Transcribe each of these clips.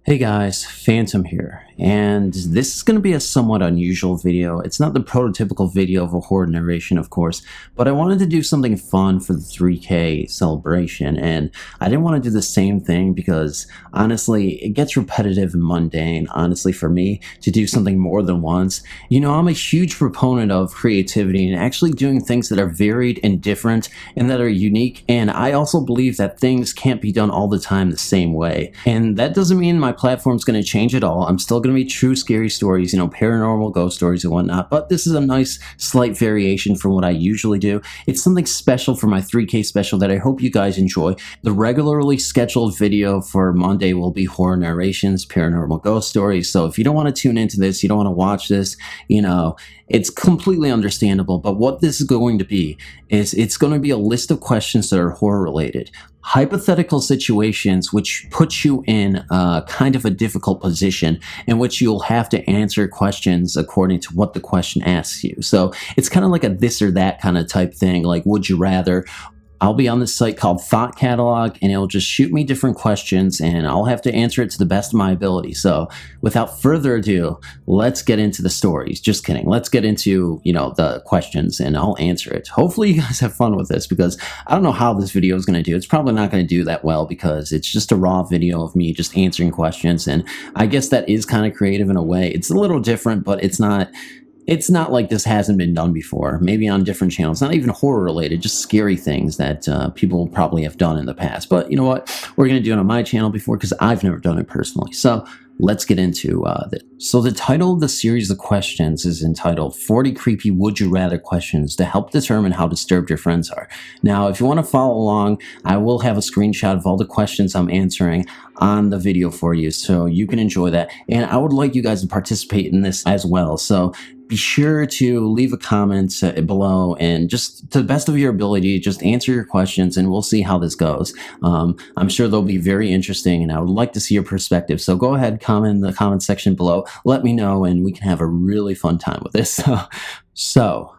Hey guys, Phantom here, and this is going to be a somewhat unusual video. It's not the prototypical video of a horror narration, of course, but I wanted to do something fun for the 3K celebration, and I didn't want to do the same thing because, honestly, it gets repetitive and mundane, honestly, for me, to do something more than once. You know, I'm a huge proponent of creativity and actually doing things that are varied and different and that are unique, and I also believe that things can't be done all the time the same way, and that doesn't mean my platform's going to change at all. I'm still going to be true scary stories, you know, paranormal ghost stories and whatnot, but this is a nice slight variation from what I usually do. It's something special for my 3K special that I hope you guys enjoy. The regularly scheduled video for Monday will be horror narrations, paranormal ghost stories, so if you don't want to tune into this, you don't want to watch this, you know, it's completely understandable, but what this is going to be is it's going to be a list of questions that are horror related. Hypothetical situations which put you in kind of a difficult position in which you'll have to answer questions according to what the question asks you. So it's kind of like a this or that kind of type thing, like would you rather. I'll be on this site called Thought Catalog, and it'll just shoot me different questions, and I'll have to answer it to the best of my ability. So without further ado, let's get into the stories. Just kidding. Let's get into, you know, the questions, and I'll answer it. Hopefully you guys have fun with this, because I don't know how this video is going to do. It's probably not going to do that well, because it's just a raw video of me just answering questions, and I guess that is kind of creative in a way. It's a little different, but it's not like this hasn't been done before, maybe on different channels, not even horror related, just scary things that people probably have done in the past. But you know what? We're going to do it on my channel before, because I've never done it personally. So let's get into this. So the title of the series of questions is entitled 40 Creepy Would You Rather Questions to Help Determine How Disturbed Your Friends Are. Now, if you want to follow along, I will have a screenshot of all the questions I'm answering on the video for you, so you can enjoy that. And I would like you guys to participate in this as well. So be sure to leave a comment below, and just to the best of your ability, just answer your questions, and we'll see how this goes. I'm sure they'll be very interesting, and I would like to see your perspective. So go ahead, comment in the comment section below. Let me know, and we can have a really fun time with this. So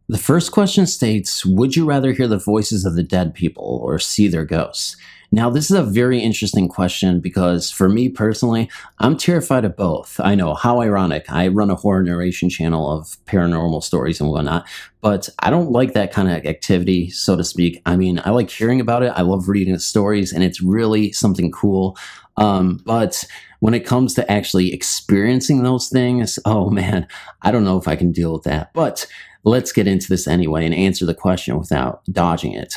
the first question states, would you rather hear the voices of the dead people or see their ghosts? Now, this is a very interesting question, because for me personally, I'm terrified of both. I know, how ironic. I run a horror narration channel of paranormal stories and whatnot, but I don't like that kind of activity, so to speak. I mean, I like hearing about it. I love reading the stories, and it's really something cool. But when it comes to actually experiencing those things, oh man, I don't know if I can deal with that. But let's get into this anyway and answer the question without dodging it.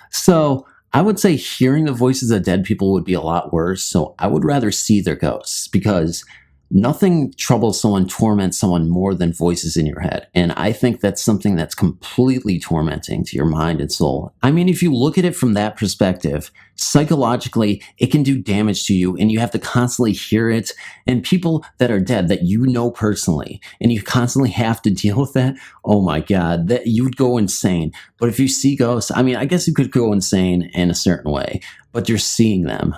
So I would say hearing the voices of dead people would be a lot worse, so I would rather see their ghosts, because nothing troubles someone, torments someone more than voices in your head. And I think that's something that's completely tormenting to your mind and soul. I mean, if you look at it from that perspective, psychologically, it can do damage to you, and you have to constantly hear it. And people that are dead that you know personally, and you constantly have to deal with that, oh my God, that you would go insane. But if you see ghosts, I mean, I guess you could go insane in a certain way, but you're seeing them.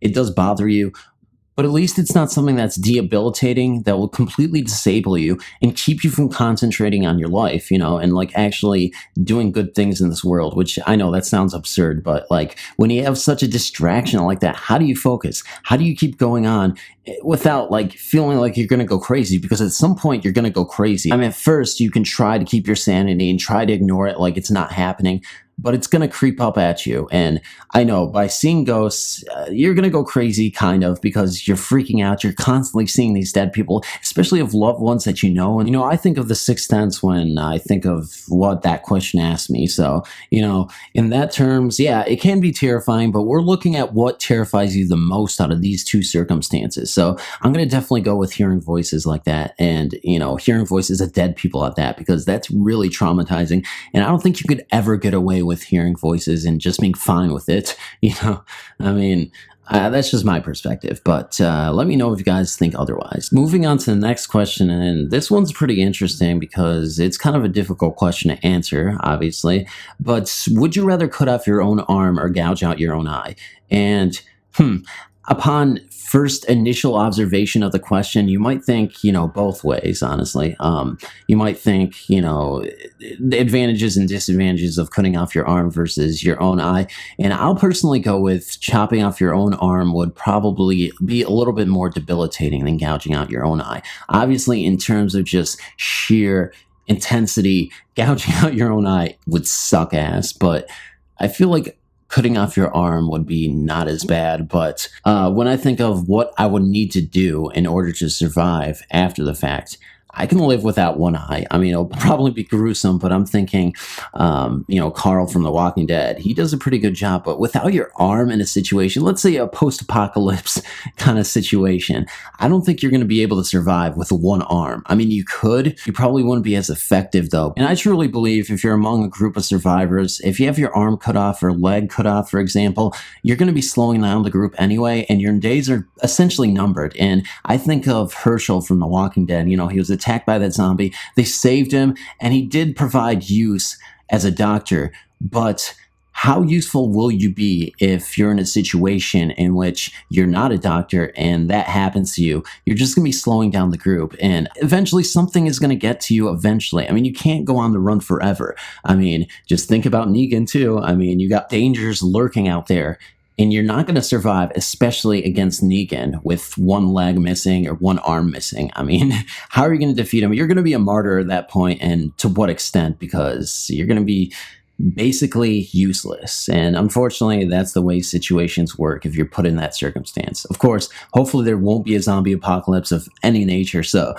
It does bother you. But at least it's not something that's debilitating, that will completely disable you and keep you from concentrating on your life, you know, and like actually doing good things in this world, which I know that sounds absurd, but like when you have such a distraction like that, how do you focus? How do you keep going on without like feeling like you're going to go crazy? Because at some point you're going to go crazy. I mean, at first you can try to keep your sanity and try to ignore it like it's not happening, but it's going to creep up at you. And I know by seeing ghosts, you're going to go crazy kind of, because you're freaking out. You're constantly seeing these dead people, especially of loved ones that you know. And, you know, I think of the Sixth Sense when I think of what that question asked me. So, you know, in that terms, yeah, it can be terrifying, but we're looking at what terrifies you the most out of these two circumstances. So I'm going to definitely go with hearing voices like that, and, you know, hearing voices of dead people at that, because that's really traumatizing. And I don't think you could ever get away with hearing voices and just being fine with it, you know. I mean, that's just my perspective, but let me know if you guys think otherwise. Moving on to the next question, and this one's pretty interesting because it's kind of a difficult question to answer, obviously, but would you rather cut off your own arm or gouge out your own eye? And upon first initial observation of the question, you might think, both ways, honestly. You might think, the advantages and disadvantages of cutting off your arm versus your own eye. And I'll personally go with chopping off your own arm would probably be a little bit more debilitating than gouging out your own eye. Obviously, in terms of just sheer intensity, gouging out your own eye would suck ass, but I feel like cutting off your arm would be not as bad. But when I think of what I would need to do in order to survive after the fact, I can live without one eye. I mean, it'll probably be gruesome, but I'm thinking, Carl from The Walking Dead, he does a pretty good job. But without your arm in a situation, let's say a post-apocalypse kind of situation, I don't think you're going to be able to survive with one arm. I mean, you could. You probably wouldn't be as effective, though. And I truly believe if you're among a group of survivors, if you have your arm cut off or leg cut off, for example, you're going to be slowing down the group anyway, and your days are essentially numbered. And I think of Herschel from The Walking Dead. He was attacked by that zombie. They saved him, and he did provide use as a doctor. But how useful will you be if you're in a situation in which you're not a doctor and that happens to you? You're just going to be slowing down the group, and eventually something is going to get to you eventually. I mean, you can't go on the run forever. I mean, just think about Negan too. I mean, you got dangers lurking out there. And you're not going to survive, especially against Negan with one leg missing or one arm missing. I mean, how are you going to defeat him? You're going to be a martyr at that point, and to what extent? Because you're going to be basically useless. And unfortunately, that's the way situations work if you're put in that circumstance. Of course, hopefully there won't be a zombie apocalypse of any nature, so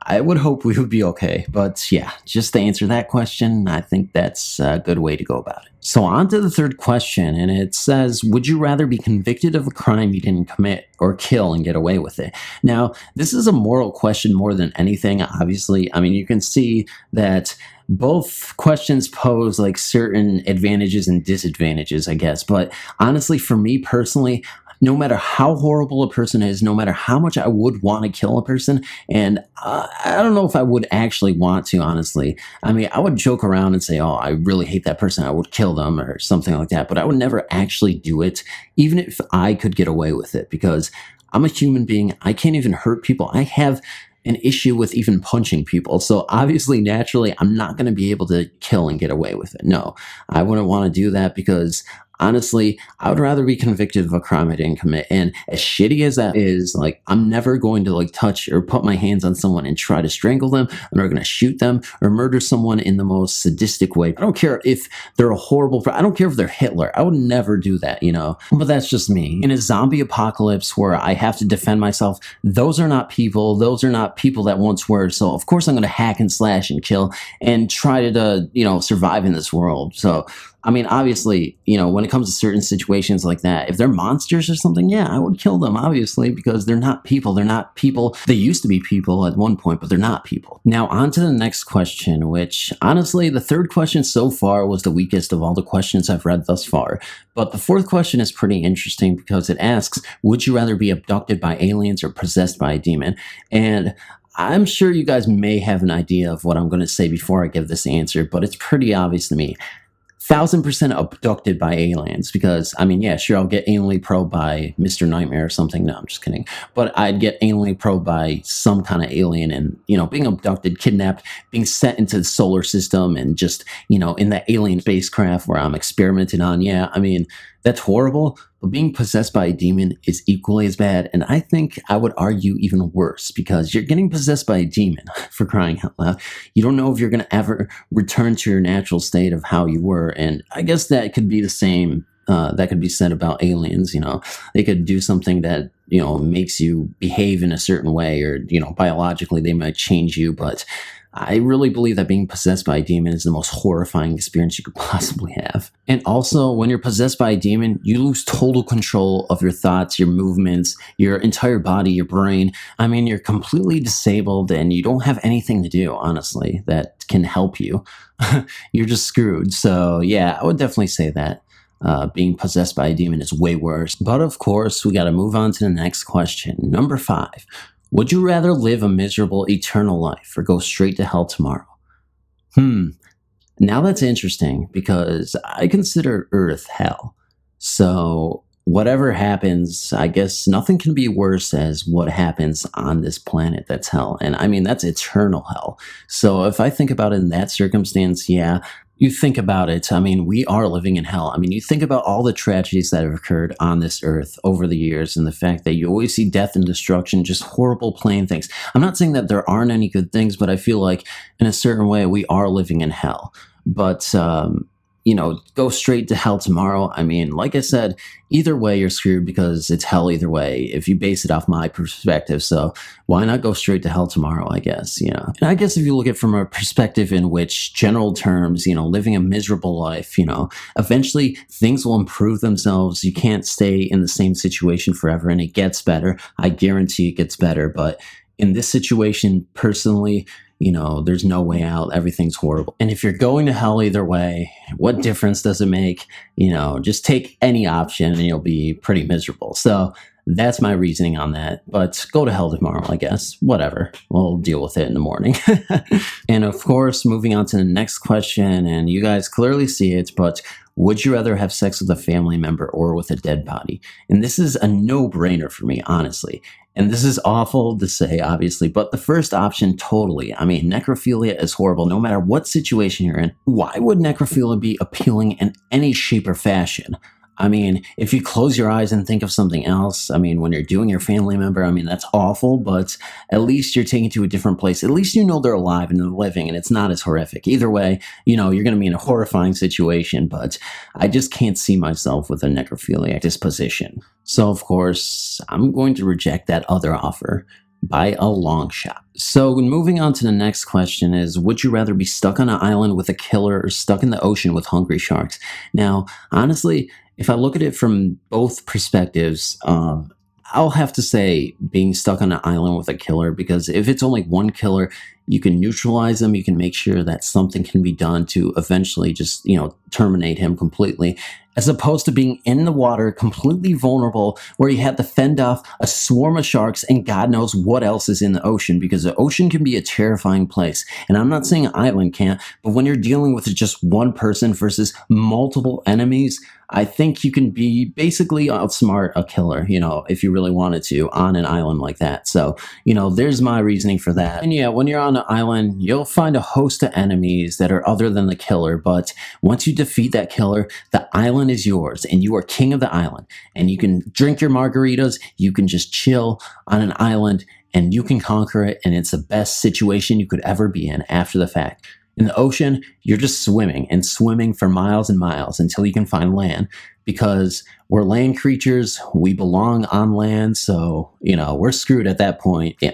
I would hope we would be okay. But yeah, just to answer that question, I think that's a good way to go about it. So on to the third question, and it says, would you rather be convicted of a crime you didn't commit or kill and get away with it? Now, this is a moral question more than anything, obviously. I mean, you can see that both questions pose like certain advantages and disadvantages, I guess. But honestly, for me personally, no matter how horrible a person is, no matter how much I would want to kill a person, and I don't know if I would actually want to, honestly. I mean, I would joke around and say, oh, I really hate that person, I would kill them or something like that, but I would never actually do it, even if I could get away with it, because I'm a human being. I can't even hurt people. I have an issue with even punching people. So obviously, naturally, I'm not going to be able to kill and get away with it. No, I wouldn't want to do that because honestly, I would rather be convicted of a crime I didn't commit. And as shitty as that is, like, I'm never going to like touch or put my hands on someone and try to strangle them. I'm never going to shoot them or murder someone in the most sadistic way. I don't care if they're a horrible, I don't care if they're Hitler. I would never do that, But that's just me. In a zombie apocalypse where I have to defend myself, those are not people. Those are not people that once were. So of course I'm going to hack and slash and kill and try to, survive in this world. So I mean, obviously, when it comes to certain situations like that, if they're monsters or something, yeah, I would kill them, obviously, because they're not people. They're not people. They used to be people at one point, but they're not people. Now, on to the next question, which, honestly, the third question so far was the weakest of all the questions I've read thus far. But the fourth question is pretty interesting because it asks, would you rather be abducted by aliens or possessed by a demon? And I'm sure you guys may have an idea of what I'm going to say before I give this answer, but it's pretty obvious to me. 1000% abducted by aliens, because I mean, yeah, sure, I'll get anally probed by Mr. Nightmare or something. No, I'm just kidding. But I'd get anally probed by some kind of alien, and being abducted, kidnapped, being sent into the solar system, and just in that alien spacecraft where I'm experimented on. Yeah, I mean, that's horrible. But being possessed by a demon is equally as bad, and I think I would argue even worse, because you're getting possessed by a demon, for crying out loud. You don't know if you're going to ever return to your natural state of how you were, and I guess that could be the same, that could be said about aliens. They could do something that, makes you behave in a certain way, or, biologically they might change you, but I really believe that being possessed by a demon is the most horrifying experience you could possibly have. And also, when you're possessed by a demon, you lose total control of your thoughts, your movements, your entire body, your brain. I mean, you're completely disabled and you don't have anything to do, honestly, that can help you. You're just screwed. So yeah, I would definitely say that. Being possessed by a demon is way worse. But of course, we got to move on to the next question. Number 5. Would you rather live a miserable eternal life or go straight to hell tomorrow? Now that's interesting because I consider Earth hell. So whatever happens, I guess nothing can be worse as what happens on this planet that's hell. And I mean, that's eternal hell. So if I think about it in that circumstance, yeah, you think about it, I mean, we are living in hell. I mean, you think about all the tragedies that have occurred on this earth over the years and the fact that you always see death and destruction, just horrible plain things. I'm not saying that there aren't any good things, but I feel like in a certain way we are living in hell. But, you know, go straight to hell tomorrow. I mean, like I said, either way you're screwed because it's hell either way if you base it off my perspective. So why not go straight to hell tomorrow, I guess, you know? And I guess if you look at it from a perspective in which general terms, you know, living a miserable life, you know, eventually things will improve themselves. You can't stay in the same situation forever, and it gets better. I guarantee it gets better. But in this situation, personally, you know, there's no way out. Everything's horrible. And if you're going to hell either way, what difference does it make? You know, just take any option and you'll be pretty miserable. So that's my reasoning on that. But go to hell tomorrow, I guess. Whatever. We'll deal with it in the morning. And of course, moving on to the next question, and you guys clearly see it, but would you rather have sex with a family member or with a dead body? And this is a no-brainer for me, honestly. And this is awful to say, obviously, but the first option, totally. I mean, necrophilia is horrible no matter what situation you're in. Why would necrophilia be appealing in any shape or fashion? I mean, if you close your eyes and think of something else, I mean, when you're doing your family member, I mean, that's awful, but at least you're taken to a different place. At least you know they're alive and they're living, and it's not as horrific. Either way, you know, you're going to be in a horrifying situation, but I just can't see myself with a necrophiliac disposition. So, of course, I'm going to reject that other offer by a long shot. So moving on to the next question is, would you rather be stuck on an island with a killer or stuck in the ocean with hungry sharks? Now, honestly, if I look at it from both perspectives, I'll have to say being stuck on an island with a killer, because if it's only one killer, you can neutralize them. You can make sure that something can be done to eventually just, you know, terminate him completely, as opposed to being in the water, completely vulnerable, where you have to fend off a swarm of sharks and God knows what else is in the ocean, because the ocean can be a terrifying place. And I'm not saying an island can't, but when you're dealing with just one person versus multiple enemies, I think you can be basically outsmart a killer, you know, if you really wanted to, on an island like that. So, you know, there's my reasoning for that. And yeah, when you're on an island, you'll find a host of enemies that are other than the killer, but once you defeat that killer, the island is yours and you are king of the island, and you can drink your margaritas, you can just chill on an island and you can conquer it, and it's the best situation you could ever be in after the fact. In the ocean, you're just swimming and swimming for miles and miles until you can find land, because we're land creatures. We belong on land. So, you know, we're screwed at that point. Yeah,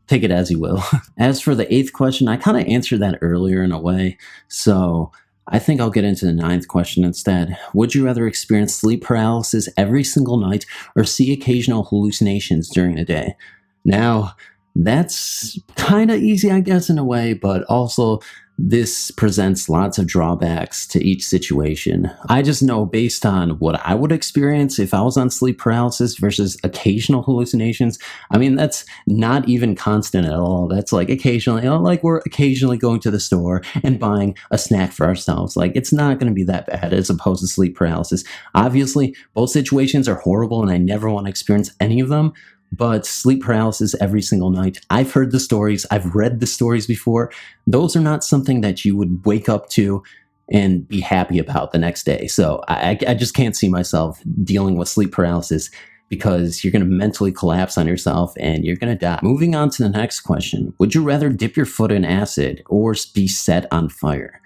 take it as you will. As for the 8th question, I kind of answered that earlier in a way. So I think I'll get into the 9th question instead. Would you rather experience sleep paralysis every single night or see occasional hallucinations during the day? Now, that's kind of easy, I guess, in a way, but also this presents lots of drawbacks to each situation. I just know based on what I would experience if I was on sleep paralysis versus occasional hallucinations, I mean, that's not even constant at all. That's like occasionally, you know, like we're occasionally going to the store and buying a snack for ourselves. Like, it's not going to be that bad as opposed to sleep paralysis. Obviously, both situations are horrible and I never want to experience any of them. But sleep paralysis every single night, I've heard the stories, I've read the stories before. Those are not something that you would wake up to and be happy about the next day. So I just can't see myself dealing with sleep paralysis, because you're going to mentally collapse on yourself and you're going to die. Moving on to the next question. Would you rather dip your foot in acid or be set on fire?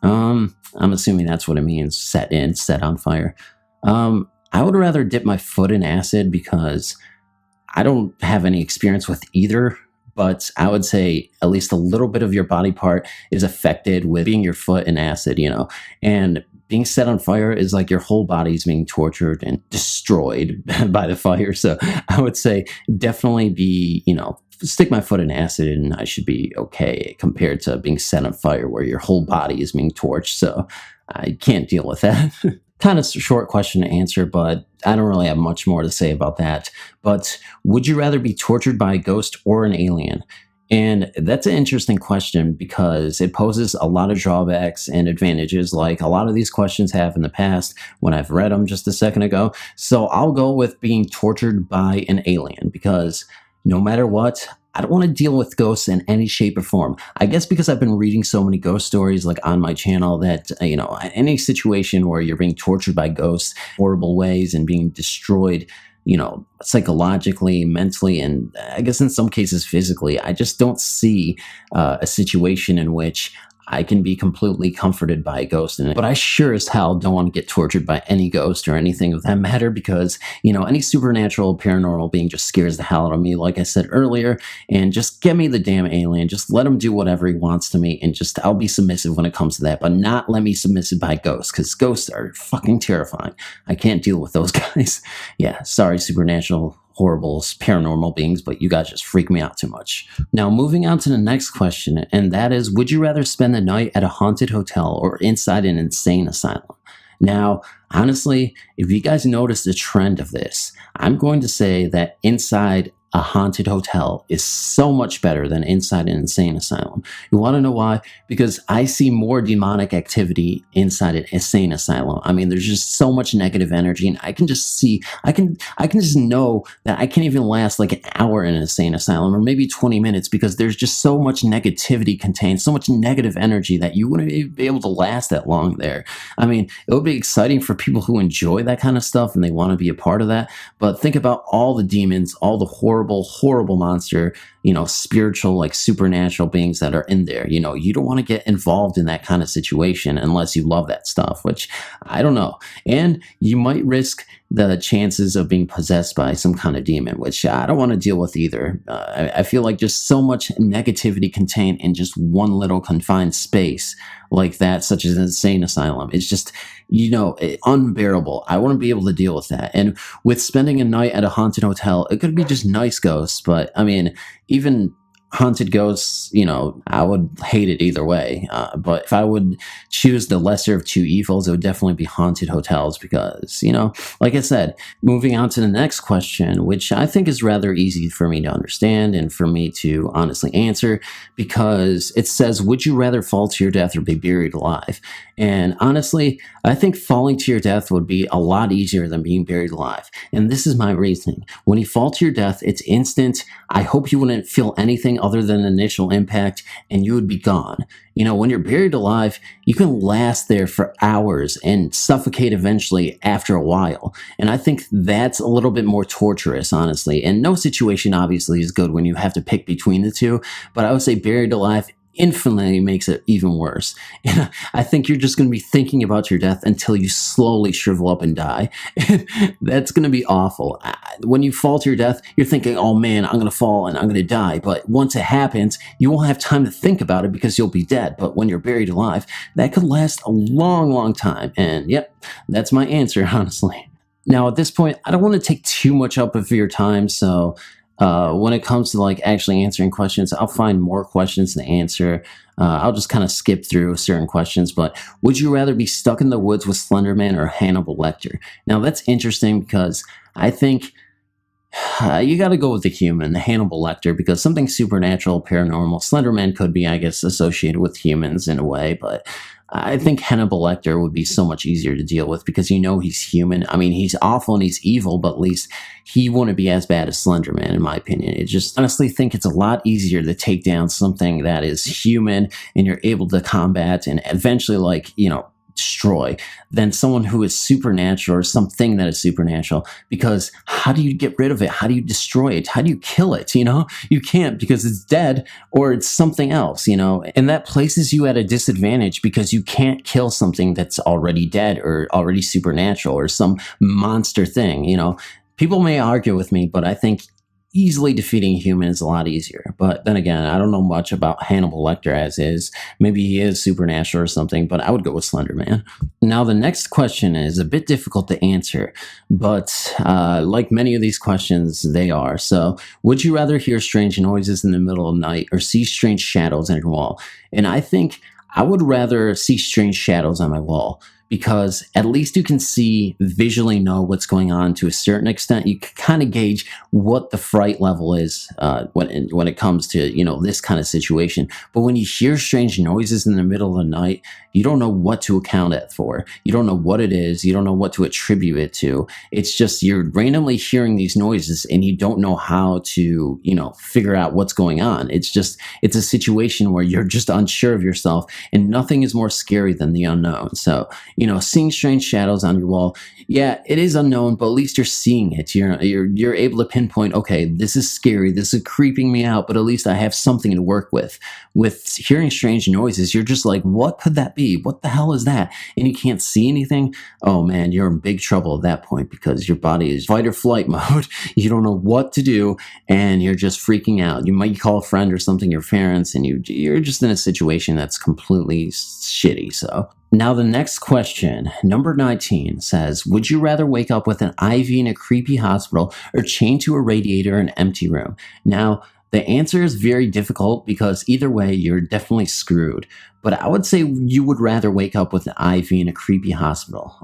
I'm assuming that's what it means, set on fire. I would rather dip my foot in acid because I don't have any experience with either, but I would say at least a little bit of your body part is affected with being your foot in acid, you know, and being set on fire is like your whole body is being tortured and destroyed by the fire. So I would say definitely be, you know, stick my foot in acid and I should be okay, compared to being set on fire where your whole body is being torched. So I can't deal with that. Kind of a short question to answer, but I don't really have much more to say about that. But would you rather be tortured by a ghost or an alien? And that's an interesting question because it poses a lot of drawbacks and advantages, like a lot of these questions have in the past when I've read them just a second ago. So I'll go with being tortured by an alien because no matter what, I don't want to deal with ghosts in any shape or form. I guess because I've been reading so many ghost stories like on my channel that, any situation where you're being tortured by ghosts, horrible ways, and being destroyed, psychologically, mentally, and I guess in some cases physically, I just don't see a situation in which I can be completely comforted by a ghost in it. But I sure as hell don't want to get tortured by any ghost or anything of that matter because, any supernatural, paranormal being just scares the hell out of me, like I said earlier. And just get me the damn alien. Just let him do whatever he wants to me. And just, I'll be submissive when it comes to that. But not let me submissive by ghosts because ghosts are fucking terrifying. I can't deal with those guys. Yeah, sorry, supernatural, horrible, paranormal beings, but you guys just freak me out too much. Now, moving on to the next question, and that is, would you rather spend the night at a haunted hotel or inside an insane asylum? Now, honestly, if you guys notice the trend of this, I'm going to say that inside a haunted hotel is so much better than inside an insane asylum. You want to know why? Because I see more demonic activity inside an insane asylum. I mean, there's just so much negative energy, and I can just see, I can just know that I can't even last like an hour in an insane asylum, or maybe 20 minutes, because there's just so much negativity contained, so much negative energy that you wouldn't be able to last that long there. I mean, it would be exciting for people who enjoy that kind of stuff and they want to be a part of that, but think about all the demons, all the horrible monster, spiritual, like supernatural beings that are in there. You don't want to get involved in that kind of situation unless you love that stuff, which I don't know. And you might risk the chances of being possessed by some kind of demon, which I don't want to deal with either. I feel like just so much negativity contained in just one little confined space like that, such as an insane asylum. It's just, unbearable. I wouldn't be able to deal with that. And with spending a night at a haunted hotel, it could be just nice ghosts, but I mean, even haunted ghosts, I would hate it either way. But if I would choose the lesser of two evils, it would definitely be haunted hotels because, like I said, moving on to the next question, which I think is rather easy for me to understand and for me to honestly answer, because it says, would you rather fall to your death or be buried alive? And honestly, I think falling to your death would be a lot easier than being buried alive. And this is my reasoning. When you fall to your death, it's instant. I hope you wouldn't feel anything other than initial impact and you would be gone. When you're buried alive, you can last there for hours and suffocate eventually after a while. And I think that's a little bit more torturous, honestly. And no situation obviously is good when you have to pick between the two, but I would say buried alive infinitely makes it even worse. And I think you're just going to be thinking about your death until you slowly shrivel up and die. That's going to be awful. When you fall to your death, you're thinking, oh man, I'm going to fall and I'm going to die. But once it happens, you won't have time to think about it because you'll be dead. But when you're buried alive, that could last a long, long time. And yep, that's my answer, honestly. Now, at this point, I don't want to take too much up of your time, so when it comes to like actually answering questions, I'll find more questions to answer. I'll just kind of skip through certain questions, but would you rather be stuck in the woods with Slender Man or Hannibal Lecter? Now that's interesting because I think you got to go with the human, the Hannibal Lecter, because something supernatural, paranormal, Slender Man could be, I guess, associated with humans in a way, but I think Hannibal Lecter would be so much easier to deal with because he's human. I mean, he's awful and he's evil, but at least he wouldn't be as bad as Slender Man, in my opinion. I just honestly think it's a lot easier to take down something that is human and you're able to combat and eventually, destroy than someone who is supernatural or something that is supernatural, because how do you get rid of it? How do you destroy it? How do you kill it? You can't, because it's dead or it's something else, and that places you at a disadvantage because you can't kill something that's already dead or already supernatural or some monster thing. People may argue with me, but I think easily defeating a human is a lot easier. But then again, I don't know much about Hannibal Lecter as is. Maybe he is supernatural or something, but I would go with Slender Man. Now, the next question is a bit difficult to answer, but like many of these questions, they are. So, would you rather hear strange noises in the middle of the night or see strange shadows on your wall? And I think I would rather see strange shadows on my wall, because at least you can see, visually know what's going on to a certain extent. You can kind of gauge what the fright level is when it comes to, you know, this kind of situation. But when you hear strange noises in the middle of the night, you don't know what to account it for. You don't know what it is. You don't know what to attribute it to. It's just you're randomly hearing these noises and you don't know how to, you know, figure out what's going on. It's a situation where you're just unsure of yourself, and nothing is more scary than the unknown. So, you know, seeing strange shadows on your wall, yeah, it is unknown, but at least you're seeing it. You're able to pinpoint, okay, this is scary, this is creeping me out, but at least I have something to work with. With hearing strange noises, you're just like, what could that be? What the hell is that? And you can't see anything. Oh man, you're in big trouble at that point, because your body is fight or flight mode. You don't know what to do, and you're just freaking out. You might call a friend or something, your parents, and you're just in a situation that's completely shitty. So now the next question, number 19, says, would you rather wake up with an IV in a creepy hospital or chained to a radiator in an empty room? Now, the answer is very difficult, because either way, you're definitely screwed. But I would say you would rather wake up with an IV in a creepy hospital.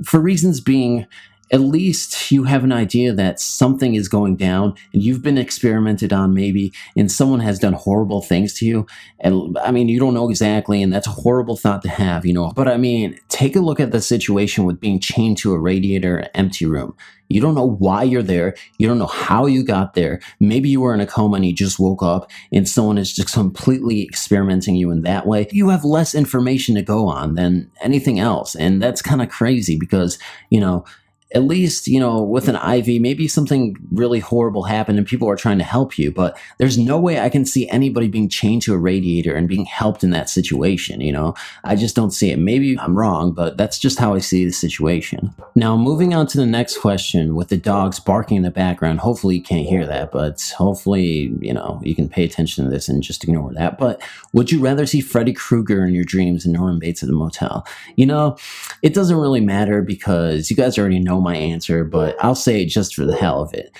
For reasons being, at least you have an idea that something is going down and you've been experimented on maybe, and someone has done horrible things to you. And I mean, you don't know exactly, and that's a horrible thought to have, you know. But I mean, take a look at the situation with being chained to a radiator in an empty room. You don't know why you're there. You don't know how you got there. Maybe you were in a coma and you just woke up, and someone is just completely experimenting you in that way. You have less information to go on than anything else. And that's kind of crazy, because, you know, at least, you know, with an IV, maybe something really horrible happened and people are trying to help you, but there's no way I can see anybody being chained to a radiator and being helped in that situation, you know? I just don't see it. Maybe I'm wrong, but that's just how I see the situation. Now, moving on to the next question, with the dogs barking in the background. Hopefully you can't hear that, but hopefully, you know, you can pay attention to this and just ignore that. But would you rather see Freddy Krueger in your dreams and Norman Bates at a motel? You know, it doesn't really matter, because you guys already know my answer, but I'll say it just for the hell of it.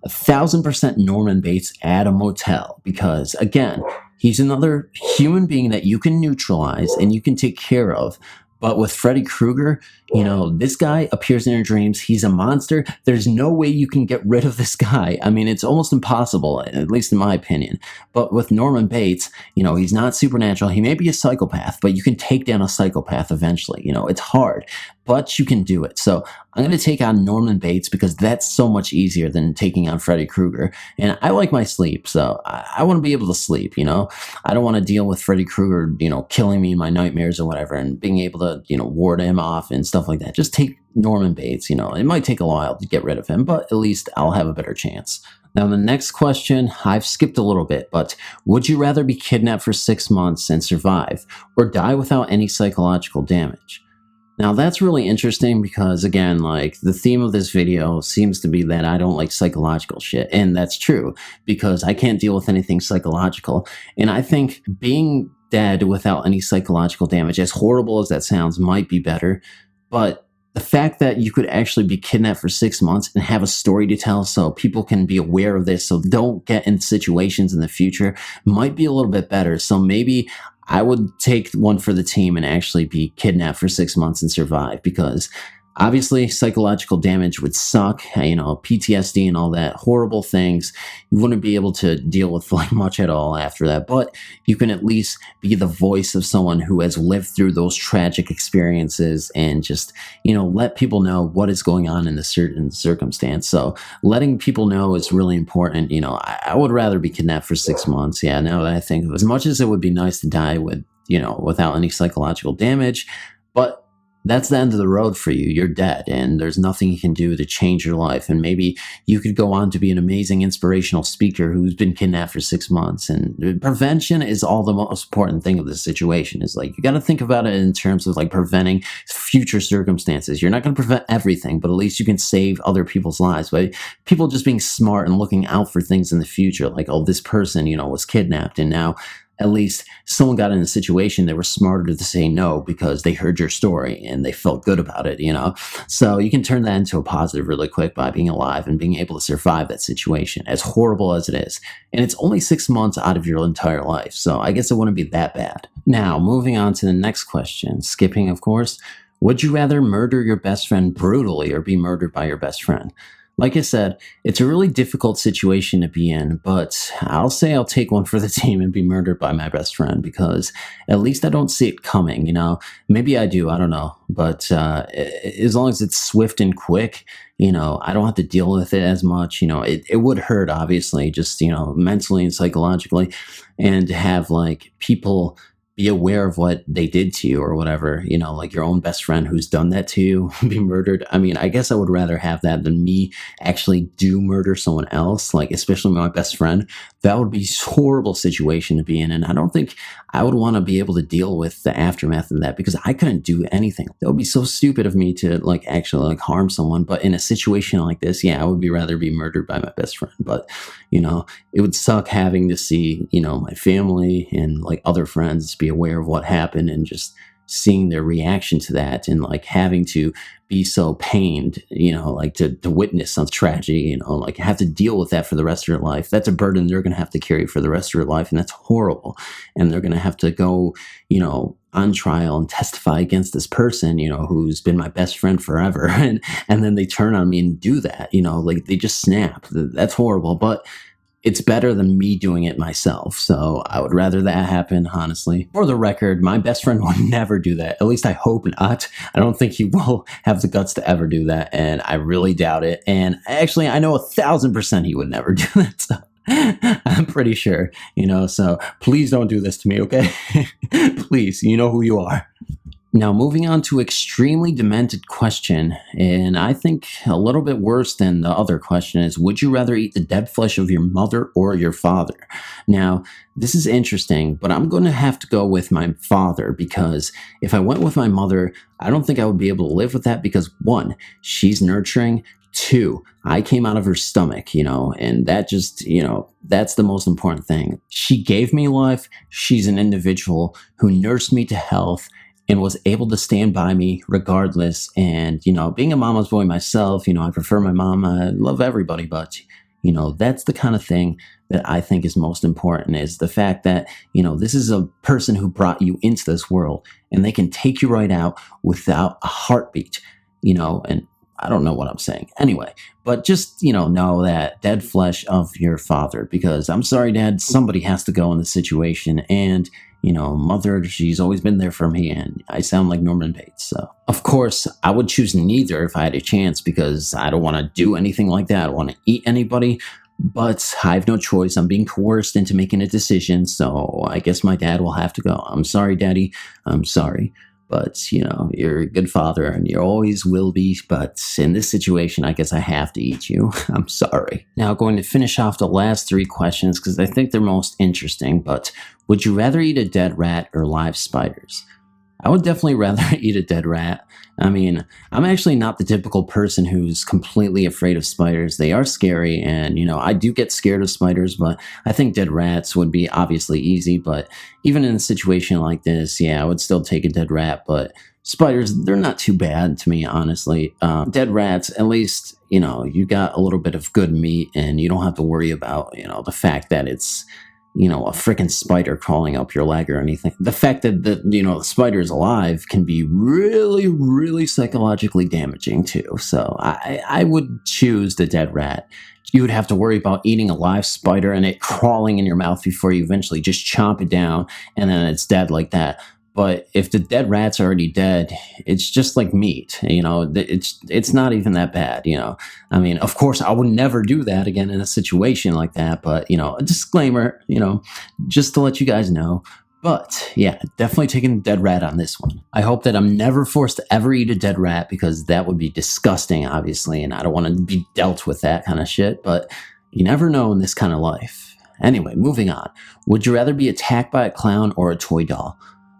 1,000% Norman Bates at a motel, because again, he's another human being that you can neutralize and you can take care of. But with Freddy Krueger, you know, this guy appears in your dreams. He's a monster. There's no way you can get rid of this guy. I mean, it's almost impossible, at least in my opinion. But with Norman Bates, you know, he's not supernatural. He may be a psychopath, but you can take down a psychopath eventually. You know, it's hard, but you can do it. So I'm going to take on Norman Bates, because that's so much easier than taking on Freddy Krueger. And I like my sleep, so I want to be able to sleep, you know. I don't want to deal with Freddy Krueger, you know, killing me in my nightmares or whatever, and being able to, you know, ward him off and stuff like that. Just take Norman Bates, you know. It might take a while to get rid of him, but at least I'll have a better chance. Now, the next question, I've skipped a little bit, but would you rather be kidnapped for 6 months and survive, or die without any psychological damage? Now, that's really interesting, because again, like, the theme of this video seems to be that I don't like psychological shit. And that's true, because I can't deal with anything psychological. And I think being dead without any psychological damage, as horrible as that sounds, might be better. But the fact that you could actually be kidnapped for 6 months and have a story to tell, so people can be aware of this, so don't get in situations in the future, might be a little bit better. So maybe I would take one for the team and actually be kidnapped for 6 months and survive, because obviously psychological damage would suck, you know, PTSD and all that, horrible things. You wouldn't be able to deal with like much at all after that, but you can at least be the voice of someone who has lived through those tragic experiences, and just, you know, let people know what is going on in a certain circumstance. So letting people know is really important. You know, I would rather be kidnapped for 6 months. Yeah, now that I think of it, as much as it would be nice to die with, you know, without any psychological damage, but that's the end of the road for you. You're dead, and there's nothing you can do to change your life. And maybe you could go on to be an amazing inspirational speaker who's been kidnapped for 6 months. And prevention is all the most important thing of this situation. Is like, you got to think about it in terms of like preventing future circumstances. You're not going to prevent everything, but at least you can save other people's lives by people just being smart and looking out for things in the future. Like, oh, this person, you know, was kidnapped, and now at least someone got in a situation, they were smarter to say no because they heard your story and they felt good about it, you know? So you can turn that into a positive really quick by being alive and being able to survive that situation, as horrible as it is. And it's only 6 months out of your entire life, so I guess it wouldn't be that bad. Now, moving on to the next question, skipping, of course. Would you rather murder your best friend brutally or be murdered by your best friend? Like I said, it's a really difficult situation to be in, but I'll say I'll take one for the team and be murdered by my best friend because at least I don't see it coming, you know? Maybe I do, I don't know. But as long as it's swift and quick, you know, I don't have to deal with it as much. You know, it would hurt, obviously, just, you know, mentally and psychologically, and to have like people be aware of what they did to you or whatever, you know, like your own best friend who's done that to you be murdered. I mean, I guess I would rather have that than me actually do murder someone else, like especially my best friend. That would be a horrible situation to be in. And I don't think I would want to be able to deal with the aftermath of that because I couldn't do anything. That would be so stupid of me to like actually like harm someone. But in a situation like this, yeah, I would rather be murdered by my best friend. But, you know, it would suck having to see, you know, my family and like other friends be aware of what happened and just seeing their reaction to that and like having to be so pained, you know, like to witness some tragedy, you know, like have to deal with that for the rest of their life. That's a burden they're going to have to carry for the rest of their life. And that's horrible. And they're going to have to go, you know, on trial and testify against this person, you know, who's been my best friend forever. And then they turn on me and do that, you know, like they just snap. That's horrible. But it's better than me doing it myself. So I would rather that happen, honestly. For the record, my best friend will never do that. At least I hope not. I don't think he will have the guts to ever do that. And I really doubt it. And actually, I know 1,000% he would never do that. So I'm pretty sure, you know, so please don't do this to me, okay? Please, you know who you are. Now, moving on to extremely demented question, and I think a little bit worse than the other question is, would you rather eat the dead flesh of your mother or your father? Now, this is interesting, but I'm going to have to go with my father because if I went with my mother, I don't think I would be able to live with that because one, she's nurturing. Two, I came out of her stomach, you know, and that just, you know, that's the most important thing. She gave me life. She's an individual who nursed me to health and was able to stand by me regardless. And, you know, being a mama's boy myself, you know, I prefer my mom. I love everybody, but, you know, that's the kind of thing that I think is most important is the fact that, you know, this is a person who brought you into this world and they can take you right out without a heartbeat, you know, and I don't know what I'm saying. Anyway, but just, you know that dead flesh of your father, because I'm sorry, Dad, somebody has to go in this situation. And, you know, mother, she's always been there for me. And I sound like Norman Bates. So, of course, I would choose neither if I had a chance because I don't want to do anything like that. I don't want to eat anybody. But I have no choice. I'm being coerced into making a decision. So I guess my dad will have to go. I'm sorry, Daddy. I'm sorry. But, you know, you're a good father and you always will be. But in this situation, I guess I have to eat you. I'm sorry. Now, going to finish off the last three questions because I think they're most interesting. But would you rather eat a dead rat or live spiders? I would definitely rather eat a dead rat. I mean, I'm actually not the typical person who's completely afraid of spiders. They are scary, and, you know, I do get scared of spiders, but I think dead rats would be obviously easy. But even in a situation like this, yeah, I would still take a dead rat. But spiders, they're not too bad to me, honestly. Dead rats, at least, you know, you got a little bit of good meat, and you don't have to worry about, you know, the fact that it's, you know, a freaking spider crawling up your leg or anything. The fact that the spider is alive can be really, really psychologically damaging too. So I would choose the dead rat. You would have to worry about eating a live spider and it crawling in your mouth before you eventually just chomp it down and then it's dead like that. But if the dead rat's already dead, it's just like meat, you know, it's not even that bad, you know. I mean, of course, I would never do that again in a situation like that. But, you know, a disclaimer, you know, just to let you guys know. But yeah, definitely taking the dead rat on this one. I hope that I'm never forced to ever eat a dead rat because that would be disgusting, obviously. And I don't want to be dealt with that kind of shit. But you never know in this kind of life. Anyway, moving on. Would you rather be attacked by a clown or a toy doll?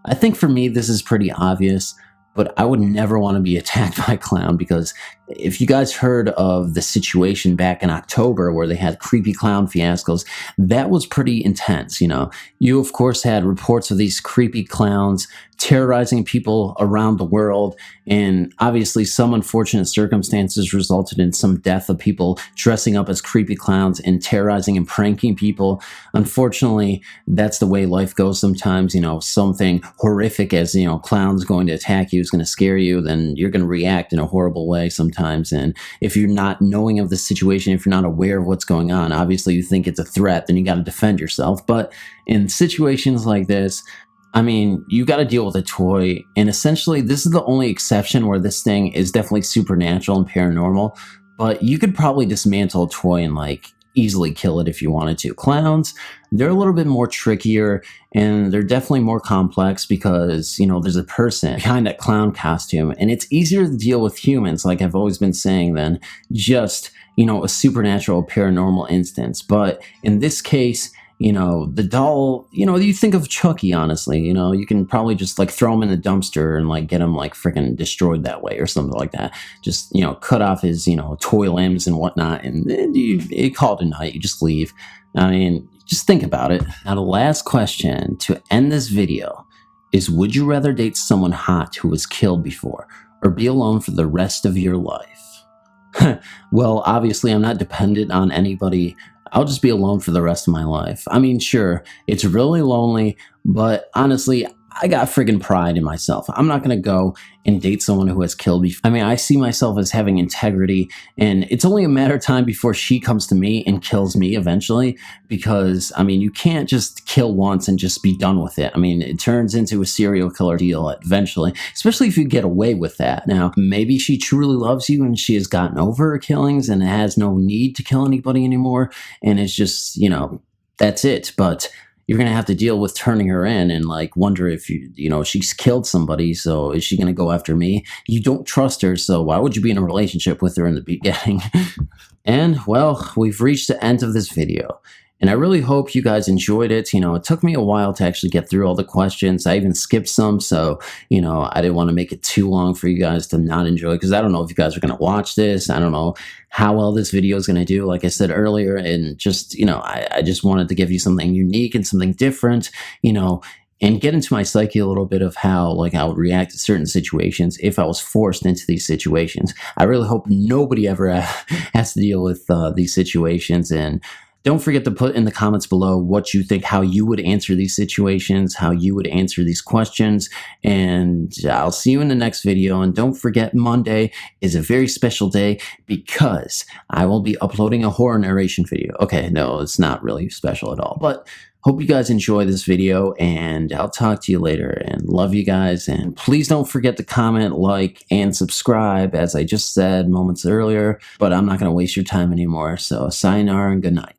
I think for me, this is pretty obvious, but I would never want to be attacked by a clown because If you guys heard of the situation back in October where they had creepy clown fiascos, that was pretty intense, you know. You, of course, had reports of these creepy clowns terrorizing people around the world, and obviously some unfortunate circumstances resulted in some death of people dressing up as creepy clowns and terrorizing and pranking people. Unfortunately, that's the way life goes sometimes, you know. Something horrific as, you know, clowns going to attack you is going to scare you, then you're going to react in a horrible way sometimes. And if you're not knowing of the situation, if you're not aware of what's going on, obviously you think it's a threat, then you got to defend yourself. But in situations like this, I mean, you got to deal with a toy, and essentially this is the only exception where this thing is definitely supernatural and paranormal, but you could probably dismantle a toy and like easily kill it if you wanted to. Clowns, they're a little bit more trickier, and they're definitely more complex because, you know, there's a person behind that clown costume, and it's easier to deal with humans, like I've always been saying, than just, you know, a supernatural paranormal instance. But in this case, you know, the doll, you know, you think of Chucky, honestly, you know, you can probably just like throw him in the dumpster and like get him like freaking destroyed that way or something like that. Just, you know, cut off his, you know, toy limbs and whatnot, and you call it a night, you just leave. I mean, just think about it. Now, the last question to end this video is, would you rather date someone hot who was killed before, or be alone for the rest of your life? Well, obviously, I'm not dependent on anybody. I'll just be alone for the rest of my life. I mean, sure, it's really lonely, but honestly, I got friggin' pride in myself. I'm not gonna go and date someone who has killed me. I mean, I see myself as having integrity, and it's only a matter of time before she comes to me and kills me eventually, because, I mean, you can't just kill once and just be done with it. I mean, it turns into a serial killer deal eventually, especially if you get away with that. Now, maybe she truly loves you and she has gotten over her killings and has no need to kill anybody anymore, and it's just, you know, that's it. But you're going to have to deal with turning her in and like wonder if you know, she's killed somebody, so is she going to go after me? You don't trust her, so why would you be in a relationship with her in the beginning? And well, we've reached the end of this video, and I really hope you guys enjoyed it. You know, it took me a while to actually get through all the questions. I even skipped some, so, you know, I didn't want to make it too long for you guys to not enjoy, because I don't know if you guys are going to watch this. I don't know how well this video is going to do, like I said earlier, and just, you know, I just wanted to give you something unique and something different, you know, and get into my psyche a little bit of how, like, I would react to certain situations if I was forced into these situations. I really hope nobody ever has to deal with these situations. And don't forget to put in the comments below what you think, how you would answer these situations, how you would answer these questions, and I'll see you in the next video. And don't forget, Monday is a very special day because I will be uploading a horror narration video. Okay, no, it's not really special at all, but hope you guys enjoy this video, and I'll talk to you later, and love you guys. And please don't forget to comment, like, and subscribe, as I just said moments earlier, but I'm not going to waste your time anymore. So sayonara and good night.